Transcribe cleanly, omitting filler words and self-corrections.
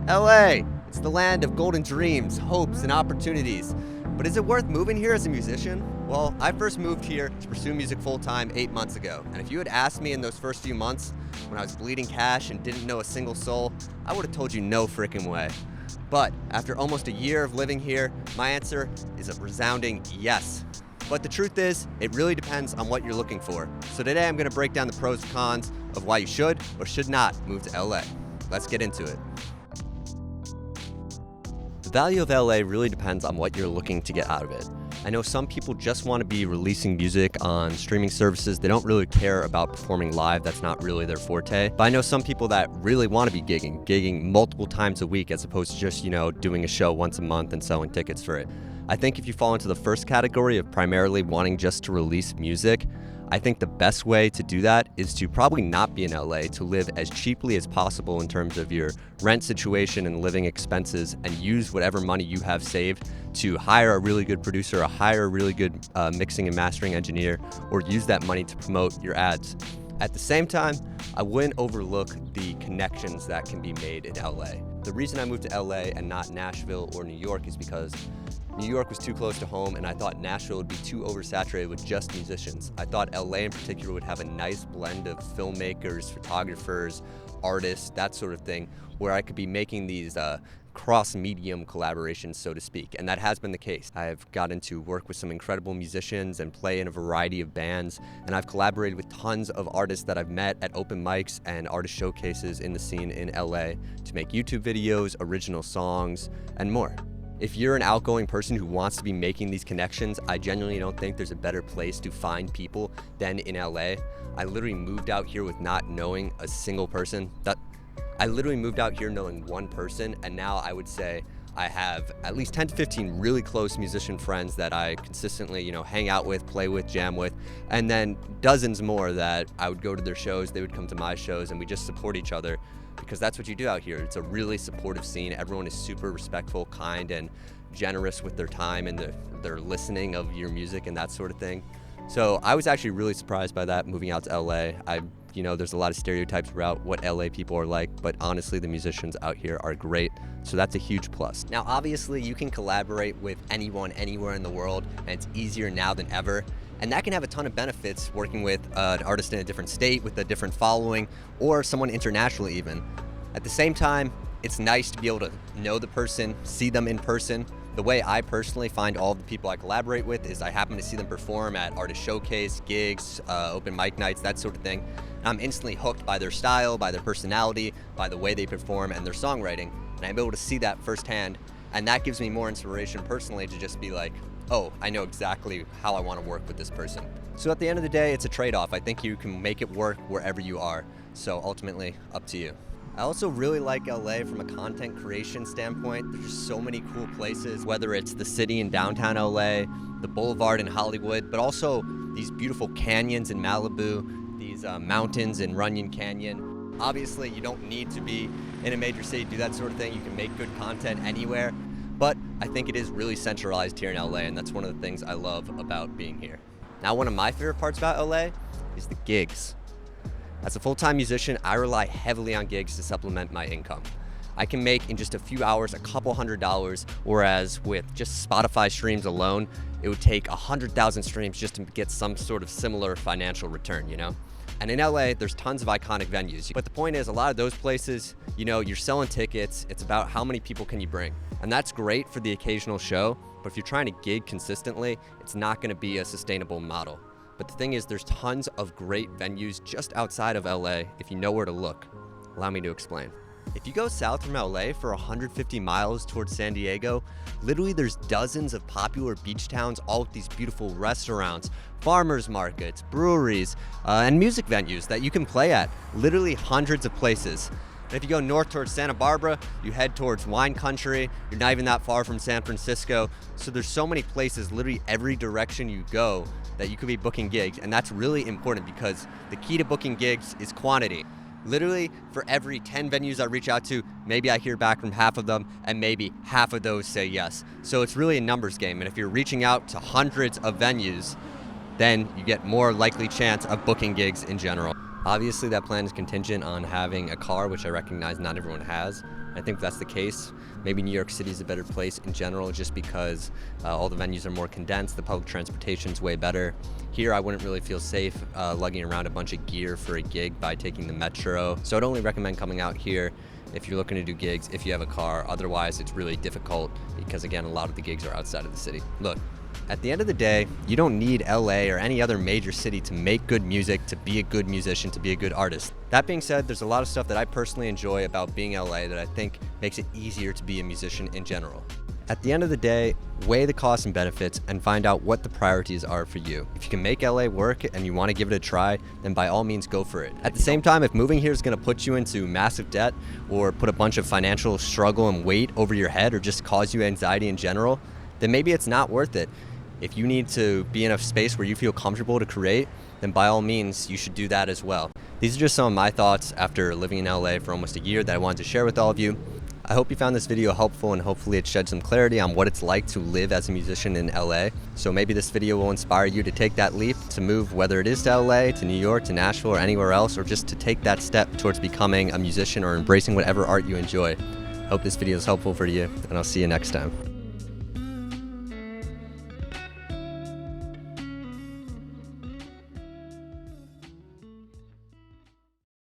LA, it's the land of golden dreams, hopes, and opportunities. But is it worth moving here as a musician? Well, I first moved here to pursue music full-time 8 months ago. And if you had asked me in those first few months, when I was bleeding cash and didn't know a single soul, I would have told you no freaking way. But after almost a year of living here, my answer is a resounding yes. But the truth is, it really depends on what you're looking for. So today I'm gonna break down the pros and cons of why you should or should not move to LA. Let's get into it. The value of LA really depends on what you're looking to get out of it. I know some people just want to be releasing music on streaming services. They don't really care about performing live. That's not really their forte. But I know some people that really want to be gigging multiple times a week as opposed to just, doing a show once a month and selling tickets for it. I think if you fall into the first category of primarily wanting just to release music, I think the best way to do that is to probably not be in LA, to live as cheaply as possible in terms of your rent situation and living expenses, and use whatever money you have saved to hire a really good producer, or hire a really good mixing and mastering engineer, or use that money to promote your ads. At the same time, I wouldn't overlook the connections that can be made in LA. The reason I moved to LA and not Nashville or New York is because New York was too close to home, and I thought Nashville would be too oversaturated with just musicians. I thought LA in particular would have a nice blend of filmmakers, photographers, artists, that sort of thing, where I could be making these cross-medium collaborations, so to speak, and that has been the case. I've gotten to work with some incredible musicians and play in a variety of bands, and I've collaborated with tons of artists that I've met at open mics and artist showcases in the scene in LA to make YouTube videos, original songs, and more. If you're an outgoing person who wants to be making these connections, I genuinely don't think there's a better place to find people than in LA. I literally moved out here with not knowing a single person. I literally moved out here knowing one person, and now I would say I have at least 10 to 15 really close musician friends that I consistently, hang out with, play with, jam with, and then dozens more that I would go to their shows, they would come to my shows, and we just support each other. Because that's what you do out here. It's a really supportive scene. Everyone is super respectful, kind, and generous with their time and their listening of your music and that sort of thing. So I was actually really surprised by that moving out to LA. There's a lot of stereotypes about what LA people are like, but honestly, the musicians out here are great. So that's a huge plus. Now, obviously, you can collaborate with anyone, anywhere in the world, and it's easier now than ever. And that can have a ton of benefits, working with an artist in a different state with a different following, or someone internationally even. At the same time, it's nice to be able to know the person, see them in person. The way I personally find all the people I collaborate with is I happen to see them perform at artist showcase, gigs, open mic nights, that sort of thing. And I'm instantly hooked by their style, by their personality, by the way they perform and their songwriting. And I'm able to see that firsthand. And that gives me more inspiration personally to just be like, oh, I know exactly how I want to work with this person. So at the end of the day, it's a trade-off. I think you can make it work wherever you are. So ultimately, up to you. I also really like LA from a content creation standpoint. There's just so many cool places, whether it's the city in downtown LA, the boulevard in Hollywood, but also these beautiful canyons in Malibu, these mountains in Runyon Canyon. Obviously, you don't need to be in a major city to do that sort of thing. You can make good content anywhere. But I think it is really centralized here in LA, and that's one of the things I love about being here. Now, one of my favorite parts about LA is the gigs. As a full-time musician, I rely heavily on gigs to supplement my income. I can make in just a few hours a couple $100s, whereas with just Spotify streams alone, it would take 100,000 streams just to get some sort of similar financial return, And in LA, there's tons of iconic venues. But the point is, a lot of those places, you're selling tickets. It's about how many people can you bring. And that's great for the occasional show, but if you're trying to gig consistently, it's not gonna be a sustainable model. But the thing is, there's tons of great venues just outside of LA if you know where to look. Allow me to explain. If you go south from LA for 150 miles towards San Diego, literally there's dozens of popular beach towns, all with these beautiful restaurants, farmers markets, breweries, and music venues that you can play at. Literally hundreds of places. And if you go north towards Santa Barbara, you head towards wine country. You're not even that far from San Francisco. So there's so many places, literally every direction you go, that you could be booking gigs. And that's really important because the key to booking gigs is quantity. Literally, for every 10 venues I reach out to, maybe I hear back from half of them, and maybe half of those say yes. So it's really a numbers game. And if you're reaching out to hundreds of venues, then you get more likely chance of booking gigs in general. Obviously, that plan is contingent on having a car, which I recognize not everyone has, I think if that's the case, maybe New York City is a better place in general, just because all the venues are more condensed, the public transportation is way better. Here, I wouldn't really feel safe lugging around a bunch of gear for a gig by taking the metro. So I'd only recommend coming out here if you're looking to do gigs, if you have a car. Otherwise, it's really difficult because, again, a lot of the gigs are outside of the city. Look, at the end of the day, you don't need LA or any other major city to make good music, to be a good musician, to be a good artist. That being said, there's a lot of stuff that I personally enjoy about being LA that I think makes it easier to be a musician in general. At the end of the day, weigh the costs and benefits and find out what the priorities are for you. If you can make LA work and you want to give it a try, then by all means go for it. At the same time, if moving here is going to put you into massive debt or put a bunch of financial struggle and weight over your head or just cause you anxiety in general, then maybe it's not worth it. If you need to be in a space where you feel comfortable to create, then by all means, you should do that as well. These are just some of my thoughts after living in LA for almost a year that I wanted to share with all of you. I hope you found this video helpful and hopefully it shed some clarity on what it's like to live as a musician in LA. So maybe this video will inspire you to take that leap, to move, whether it is to LA, to New York, to Nashville, or anywhere else, or just to take that step towards becoming a musician or embracing whatever art you enjoy. Hope this video is helpful for you, and I'll see you next time.